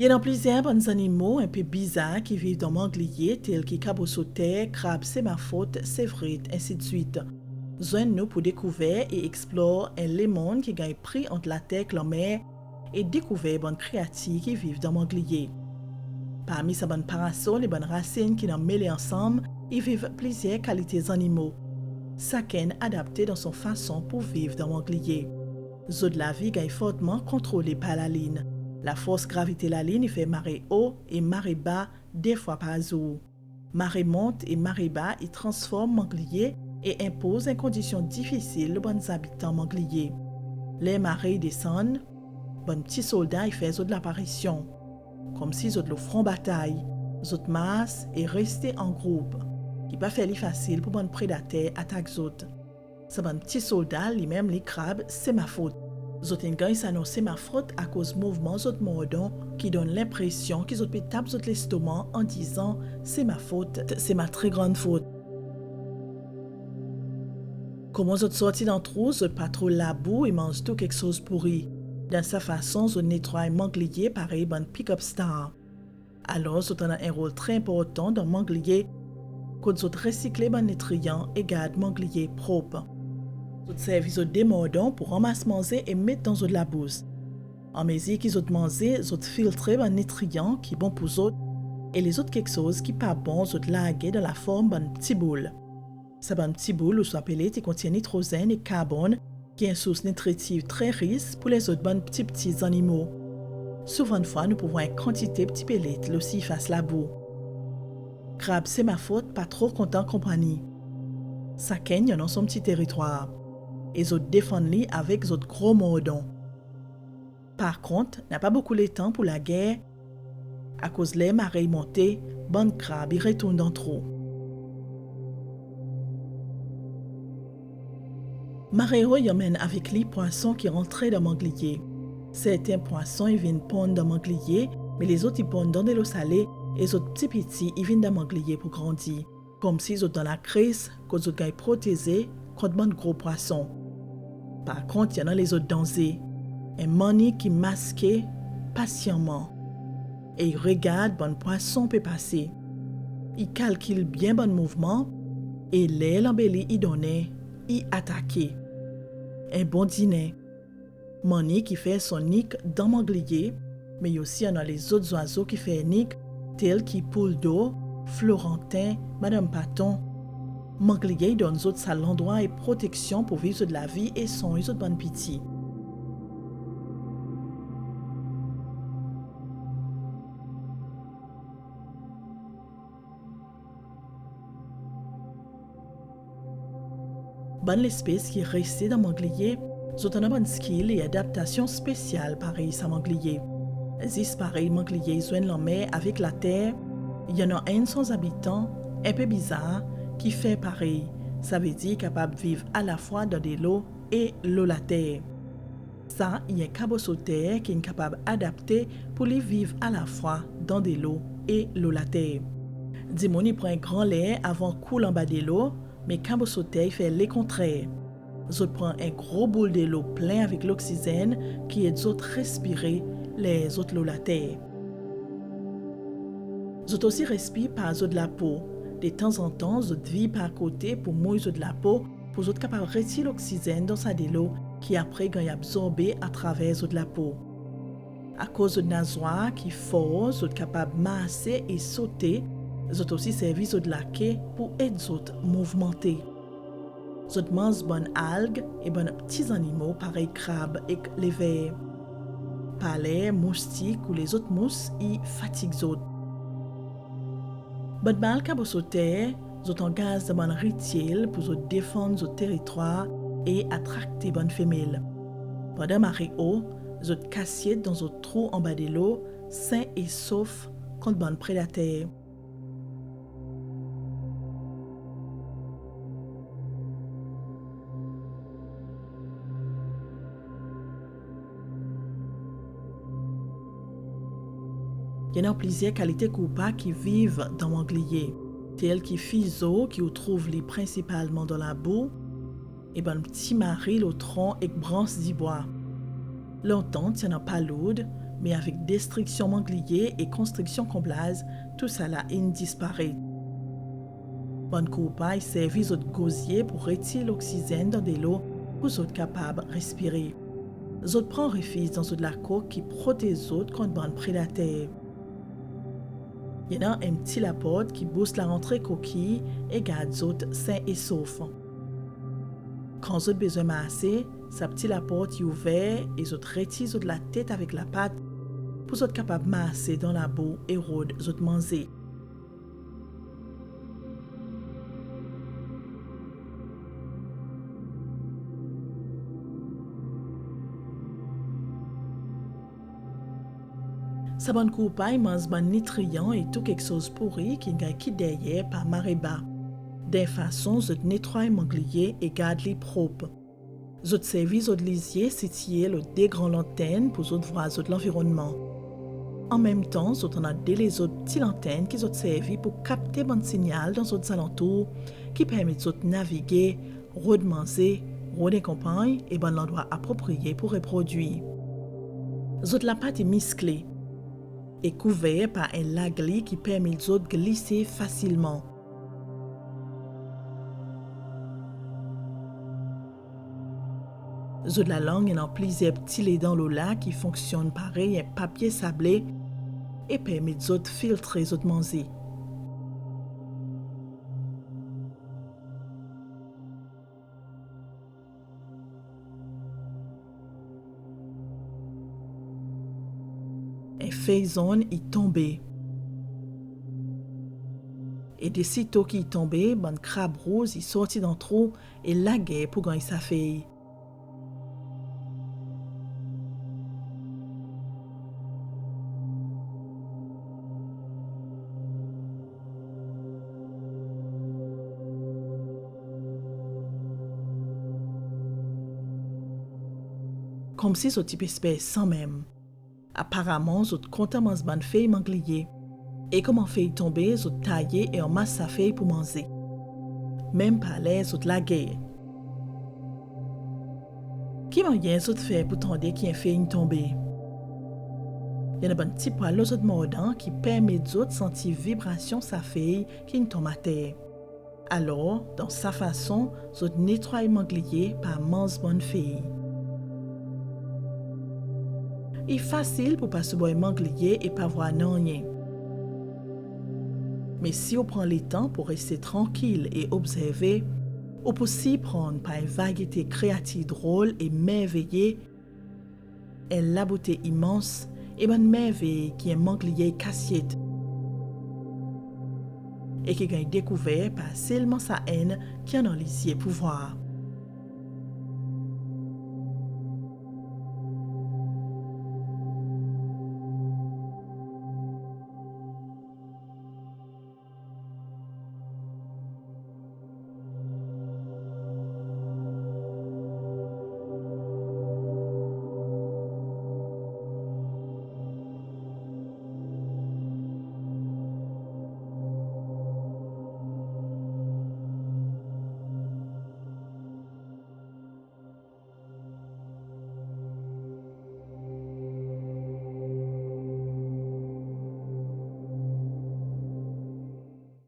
Il y a plusieurs bons animaux un peu bizarres qui vivent dans l'anglier, tels que cabossautet, crabe, sémaphode, sévrite, ainsi de suite. Joignez-nous pour découvrir et explorer les mondes qui gagnent prix entre la terre et la mer et découvrir les bonnes créatures qui vivent dans l'anglier. Parmi ces bonnes parasols et bonnes racines qui sont mêlées ensemble, ils vivent plusieurs qualités d'animaux. Chacun adapté dans son façon pour vivre dans l'anglier. Zo de la vie gagne fortement contrôlé par la ligne. La force gravité la ligne fait marée haut et marée bas 2 fois par jour. Marée monte et marée bas y transforme l'anglier et impose une condition difficile aux bons habitants l'anglier. Les marées descendent, bon petits soldats y font de l'apparition. Comme si ils le front bataille, ils masse et rester en groupe, qui pas fait facile pour bon prédateur attaquer autres. Ces bon petits soldats, lui-même les crabes, c'est ma faute. Ils ont gagne ça non c'est ma faute à cause mouvements autres mordants qui donnent l'impression qu'ils ont pu taper l'estomac en disant c'est ma faute, c'est ma très grande faute. Comment ils ont sorti dans le trou, ils pas trop la boue et mangent tout quelque chose pourri. Dans sa façon, ils nettoient manglier pareil bon pick-up star. Alors, ils ont un rôle très important dans manglier quand ils recyclent les nutriments et gardent manglier propre. Ils servent des mordants pour ramasser manger et mettre dans de la bouse. En mesure qu'ils ont mangé, ils ont filtré les nutriments qui sont bons pour eux et les autres quelque chose qui pas bon, ils ont lagué dans la forme d'une petite boule. Ces petites boules, ou soit appelées, qui contiennent nitrogène et carbone, qui est une source nutritive très riche pour les autres petits animaux. Souvent de fois, nous pouvons une quantité de petits pellets aussi face la boue. Crabe, c'est ma faute, pas trop content compagnie. Chacun y en a son petit territoire. Et ils défendent avec les autres gros mordants. Par contre, n'a pas beaucoup de temps pour la guerre. À cause des marées montées, bon crabe y retourne dans trop. Maréo y emmène avec les poissons qui rentraient dans l'anglier. Certains poissons ils viennent pondre dans l'anglier, mais les autres ils pondent dans de l'eau salée et les autres petits ils viennent dans l'anglier pour grandir. Comme s'ils sont dans la crise, qu'ils ont été protégés contre de gros poissons. Par contre, il y en a les autres dansés. Un mani qui masque patiemment. Et il regarde bon poisson peut passer. Il calcule bien bon mouvement et l'aile embellie y donner, y attaquer. Un bon dîner. Mani qui fait son nick dans l'anglier, mais aussi il y en a les autres oiseaux qui font un nick, tels que poule d'eau, florentin, madame paton. L'anglier donne aux autres l'endroit et protection pour vivre de la vie et son autres bonne pitié. Bonne l'espèce qui est restée dans l'anglier, ils ont un bon skill et adaptation spéciale pareil à l'anglier. Ils pareil l'anglier joignent la mer avec la terre. Il y en a un sans habitants, un peu bizarre, qui fait pareil. Ça veut dire capable de vivre à la fois dans de l'eau et l'eau la terre. Ça, il y a un cabossautet qui est capable d'adapter pour les vivre à la fois dans de l'eau et l'eau la terre. Dimoni prend un grand lait avant coule en bas de l'eau, mais cabossautet fait le contraire. Ils prend un gros boule de l'eau plein avec l'oxygène qui est d'autres respirer les autres l'eau la terre. Ils aussi respirent par de la peau. De temps en temps, ils vivent par côté pour mouiller de la peau pour être capable de retirer l'oxygène dans sa de l'eau qui après est absorbé à travers de la peau. À cause de nageoires qui fort, ils sont capables de masser et sauter. Ils aussi servi de la quai pour aider les autres mouvementer. Ils mangent bonnes algues et bonnes petits animaux pareil crabes et les vers. Palais, moustiques ou les autres mousses y fatiguent les autres. Bonne mal cabossautet, ils ont gaz de bonnes rituels pour défendre le territoire et attracter bonnes femelles. Pendant marée haut, ils ont cassé dans un trou en bas de l'eau, sains et saufs contre bonnes prédateurs. Il y en a plusieurs qualités coupables qui vivent dans l'anglier, telles que Fiso, qui trouve principalement dans la boue, et ben petit mari, le tronc et branche du bois. Longtemps, il y en a paloude, Mais avec destruction manglier et construction comblase, tout ça là disparaît. Bonne coupa y servi aux gosiers pour retirer l'oxygène dans de l'eau pour les autres capables de respirer. Les autres prennent refuge dans de la coque qui protège les autres contre bonnes prédateurs. Il y a un petit laporte qui booste la rentrée coquille et garde les autres sains et saufs. Quand les autres besoin masser, sa petite laporte est ouverte et les autres retirent de la tête avec la patte pour les autres capables de masser dans la boue et rôder les autres manger. Sa bonne coupaille mange bon nutriments et tout quelque chose pourri qui gagne qui derrière par marée bas. D'une façon, je nettoie manglier et garde les propres. Je servis aux lisiers situés le des grandes lanternes pour voir l'environnement. En même temps, je en a les autres petites lanternes qui sont servies pour capter bon signal dans les alentours qui permettent de naviguer, de manger, de campagne et bon l'endroit approprié pour reproduire. La pâte est musclée et couvert par un lagli qui permet aux autres de glisser facilement. La langue est dans plusieurs petits laits dans l'eau là qui fonctionnent pareil un papier sablé et permet aux autres de filtrer les autres manger. Un feuille est tombé. Et des sitôt qui est tombé, bon crabe rose est sorti d'un trou et lagué pour gagner sa feuille. Comme si ce type espèce sans même. Apparemment, je contamence bonne feuille manglier. Et comme en feuille tombée, je taillé et en masse sa feuille pour manger. Même pas l'air, je lagué. Qui moyen je fait pour tendre qu'il y ait feuille tombée? Il y a un petit poil aux autres mordants qui permet de sentir vibration sa feuille qui tombe à terre. Alors, dans sa façon, je nettoie manglier par mange bonne feuille. Il est facile pour pas se boire manglier et pas voir rien. Mais si on prend le temps pour rester tranquille et observer, on peut s'y prendre par une variété créative drôle et merveilleuse, et la beauté immense et bonne merveille qui est manglier cassiette et qui gagne découvert par seulement sa haine qui en a lisier pouvoir.